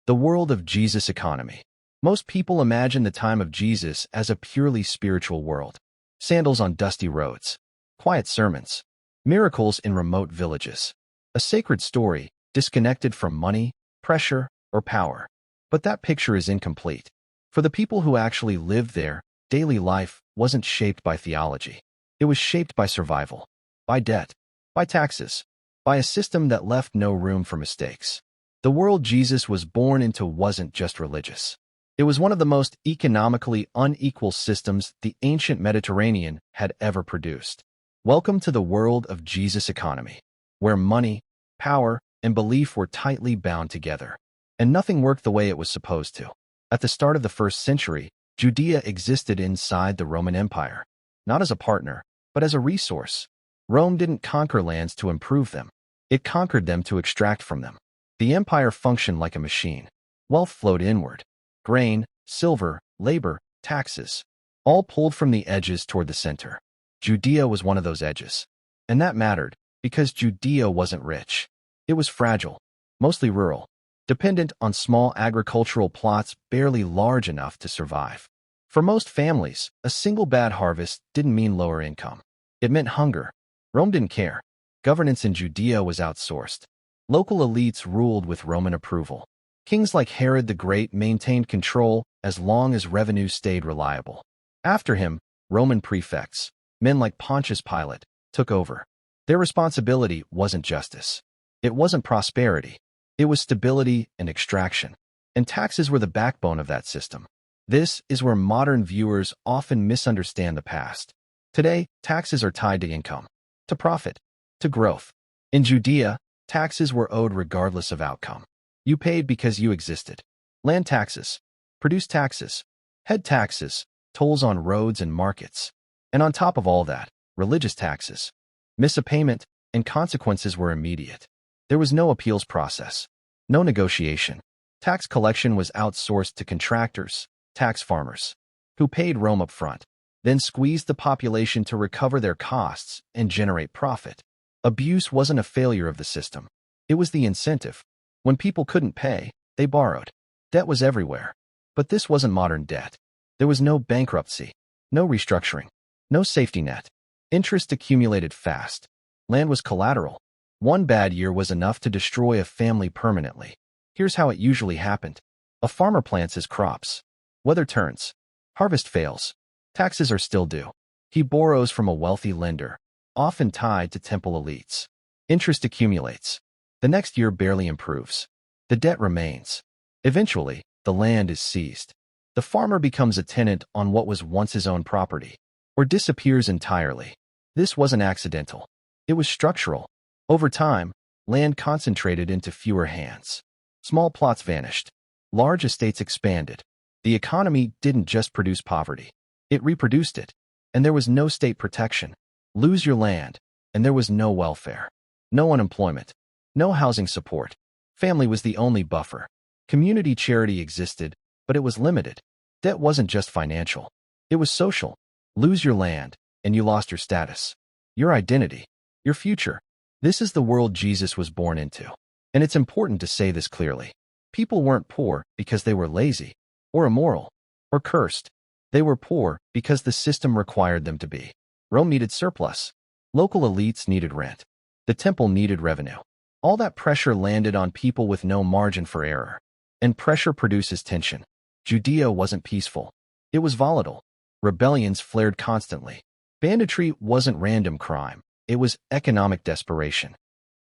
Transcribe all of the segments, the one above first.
The world of Jesus economy. Most people imagine the time of Jesus as a purely spiritual world. Sandals on dusty roads, quiet sermons, miracles in remote villages. A sacred story, disconnected from money, pressure, or power. But that picture is incomplete. For the people who actually lived there, daily life wasn't shaped by theology. It was shaped by survival, by debt, by taxes, by a system that left no room for mistakes. The world Jesus was born into wasn't just religious. It was one of the most economically unequal systems the ancient Mediterranean had ever produced. Welcome to the world of Jesus economy, where money, power, and belief were tightly bound together, and nothing worked the way it was supposed to. At the start of the 1st century, Judea existed inside the Roman Empire, not as a partner, but as a resource. Rome didn't conquer lands to improve them. It conquered them to extract from them. The empire functioned like a machine. Wealth flowed inward. Grain, silver, labor, taxes, all pulled from the edges toward the center. Judea was one of those edges. And that mattered, because Judea wasn't rich. It was fragile, mostly rural, dependent on small agricultural plots barely large enough to survive. For most families, a single bad harvest didn't mean lower income. It meant hunger. Rome didn't care. Governance in Judea was outsourced. Local elites ruled with Roman approval. Kings like Herod the Great maintained control as long as revenue stayed reliable. After him, Roman prefects, men like Pontius Pilate, took over. Their responsibility wasn't justice. It wasn't prosperity. It was stability and extraction. And taxes were the backbone of that system. This is where modern viewers often misunderstand the past. Today, taxes are tied to income, to profit, to growth. In Judea, taxes were owed regardless of outcome. You paid because you existed. Land taxes, produce taxes, head taxes, tolls on roads and markets. And on top of all that, religious taxes. Miss a payment, and consequences were immediate. There was no appeals process, no negotiation. Tax collection was outsourced to contractors, tax farmers, who paid Rome up front, then squeezed the population to recover their costs and generate profit. Abuse wasn't a failure of the system. It was the incentive. When people couldn't pay, they borrowed. Debt was everywhere. But this wasn't modern debt. There was no bankruptcy, no restructuring, no safety net. Interest accumulated fast. Land was collateral. One bad year was enough to destroy a family permanently. Here's how it usually happened. A farmer plants his crops. Weather turns. Harvest fails. Taxes are still due. He borrows from a wealthy lender, often tied to temple elites. Interest accumulates. The next year barely improves. The debt remains. Eventually, the land is seized. The farmer becomes a tenant on what was once his own property, or disappears entirely. This wasn't accidental. It was structural. Over time, land concentrated into fewer hands. Small plots vanished. Large estates expanded. The economy didn't just produce poverty. It reproduced it. And there was no state protection. Lose your land, and there was no welfare. No unemployment. No housing support. Family was the only buffer. Community charity existed, but it was limited. Debt wasn't just financial. It was social. Lose your land, and you lost your status, your identity, your future. This is the world Jesus was born into. And it's important to say this clearly. People weren't poor because they were lazy, or immoral, or cursed. They were poor because the system required them to be. Rome needed surplus. Local elites needed rent. The temple needed revenue. All that pressure landed on people with no margin for error. And pressure produces tension. Judea wasn't peaceful. It was volatile. Rebellions flared constantly. Banditry wasn't random crime. It was economic desperation.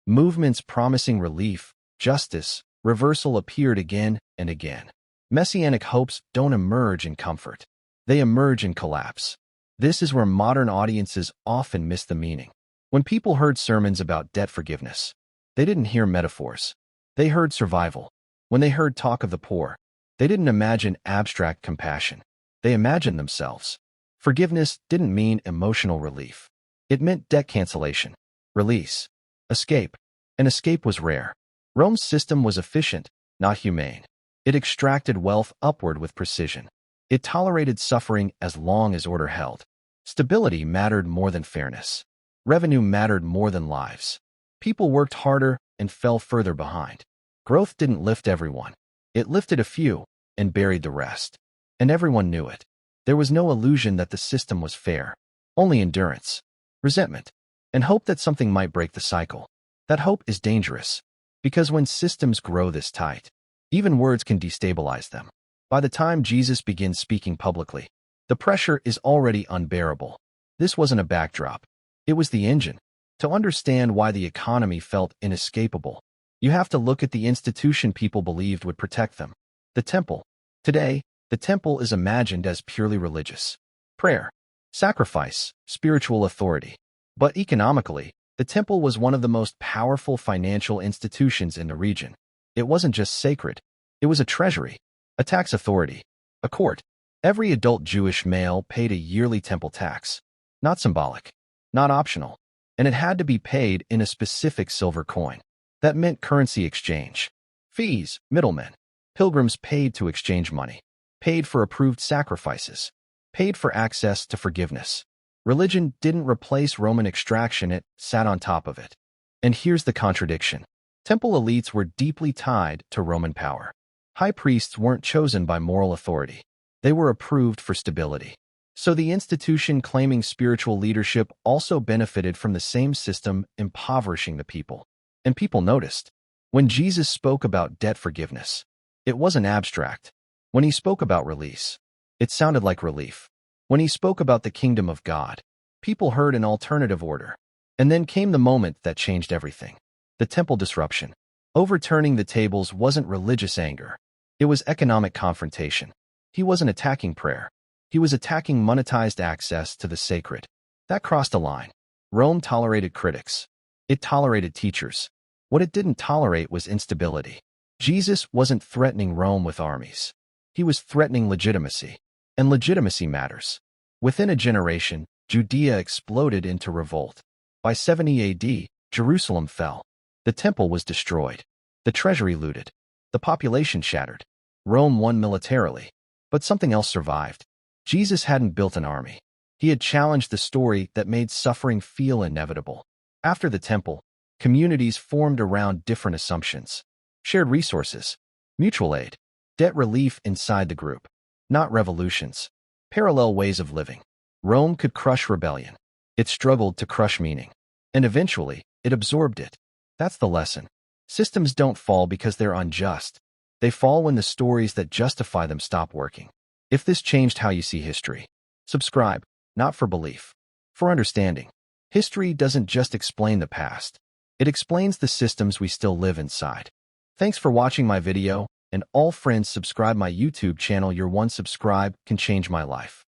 Movements promising relief, justice, reversal appeared again and again. Messianic hopes don't emerge in comfort. They emerge in collapse. This is where modern audiences often miss the meaning. When people heard sermons about debt forgiveness, they didn't hear metaphors. They heard survival. When they heard talk of the poor, they didn't imagine abstract compassion. They imagined themselves. Forgiveness didn't mean emotional relief. It meant debt cancellation, release, escape. And escape was rare. Rome's system was efficient, not humane. It extracted wealth upward with precision. It tolerated suffering as long as order held. Stability mattered more than fairness. Revenue mattered more than lives. People worked harder and fell further behind. Growth didn't lift everyone. It lifted a few and buried the rest. And everyone knew it. There was no illusion that the system was fair. Only endurance, resentment, and hope that something might break the cycle. That hope is dangerous, because when systems grow this tight, even words can destabilize them. By the time Jesus begins speaking publicly, the pressure is already unbearable. This wasn't a backdrop. It was the engine. To understand why the economy felt inescapable, you have to look at the institution people believed would protect them. The temple. Today, the temple is imagined as purely religious. Prayer, sacrifice, spiritual authority. But economically, the temple was one of the most powerful financial institutions in the region. It wasn't just sacred. It was a treasury, a tax authority, a court. Every adult Jewish male paid a yearly temple tax. Not symbolic, not optional. And it had to be paid in a specific silver coin. That meant currency exchange. Fees, middlemen. Pilgrims paid to exchange money. Paid for approved sacrifices. Paid for access to forgiveness. Religion didn't replace Roman extraction, it sat on top of it. And here's the contradiction. Temple elites were deeply tied to Roman power. High priests weren't chosen by moral authority. They were approved for stability. So the institution claiming spiritual leadership also benefited from the same system impoverishing the people. And people noticed. When Jesus spoke about debt forgiveness, it wasn't abstract. When he spoke about release, it sounded like relief. When he spoke about the kingdom of God, people heard an alternative order. And then came the moment that changed everything. The temple disruption. Overturning the tables wasn't religious anger. It was economic confrontation. He wasn't attacking prayer. He was attacking monetized access to the sacred. That crossed a line. Rome tolerated critics. It tolerated teachers. What it didn't tolerate was instability. Jesus wasn't threatening Rome with armies. He was threatening legitimacy. And legitimacy matters. Within a generation, Judea exploded into revolt. By 70 AD, Jerusalem fell. The temple was destroyed. The treasury looted. The population shattered. Rome won militarily. But something else survived. Jesus hadn't built an army. He had challenged the story that made suffering feel inevitable. After the temple, communities formed around different assumptions. Shared resources, mutual aid, debt relief inside the group. Not revolutions. Parallel ways of living. Rome could crush rebellion. It struggled to crush meaning. And eventually, it absorbed it. That's the lesson. Systems don't fall because they're unjust. They fall when the stories that justify them stop working. If this changed how you see history, subscribe, not for belief, for understanding. History doesn't just explain the past. It explains the systems we still live inside. Thanks for watching my video, and all friends subscribe my YouTube channel. Your one subscribe can change my life.